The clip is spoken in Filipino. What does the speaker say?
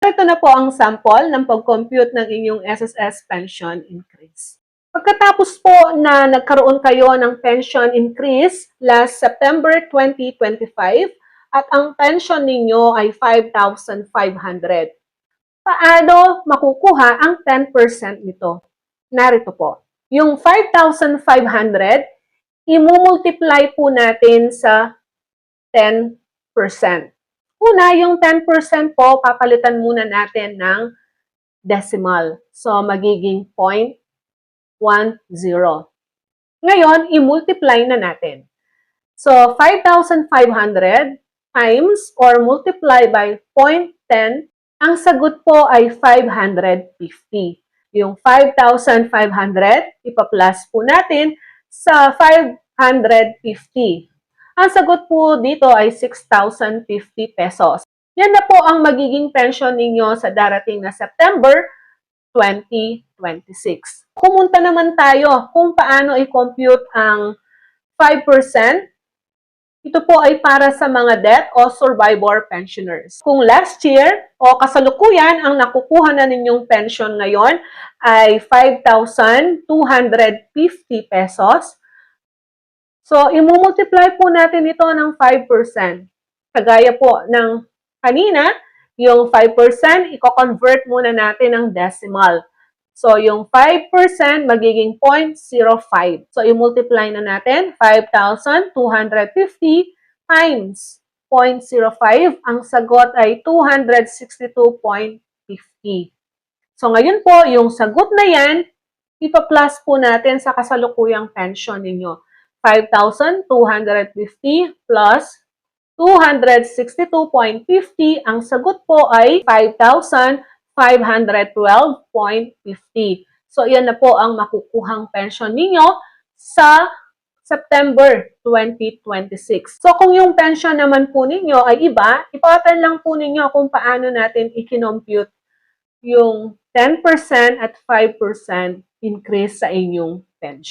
Narito na po ang sample ng pag-compute ng inyong SSS pension increase. Pagkatapos po na nagkaroon kayo ng pension increase last September 2025 at ang pension ninyo ay 5,500. Paano makukuha ang 10% nito? Narito po. Yung 5,500, i-multiply po natin sa 10%. Una, yung 10% po, papalitan muna natin ng decimal. So, magiging 0.10. Ngayon, i-multiply na natin. So, 5,500 times or multiply by 0.10, ang sagot po ay 550. Yung 5,500, ipa-plus po natin sa 550. Ang sagot po dito ay 6,050 pesos. Yan na po ang magiging pension ninyo sa darating na September 2026. Pumunta naman tayo kung paano i-compute ang 5%. Ito po ay para sa mga death o survivor pensioners. Kung last year o kasalukuyan ang nakukuha na ninyong pension ngayon ay 5,250 pesos, so, i-multiply po natin ito ng 5%. Kagaya po ng kanina, yung 5%, i-convert muna natin ng decimal. So, yung 5% magiging 0.05. So, i-multiply na natin 5,250 times 0.05. Ang sagot ay 262.50. So, ngayon po, yung sagot na yan, ipa-plus po natin sa kasalukuyang pension ninyo. 5,250 plus 262.50, ang sagot po ay 5,512.50. So, yan na po ang makukuhang pension ninyo sa September 2026. So, kung yung pension naman po ninyo ay iba, ipatan lang po ninyo kung paano natin i-compute yung 10% at 5% increase sa inyong pension.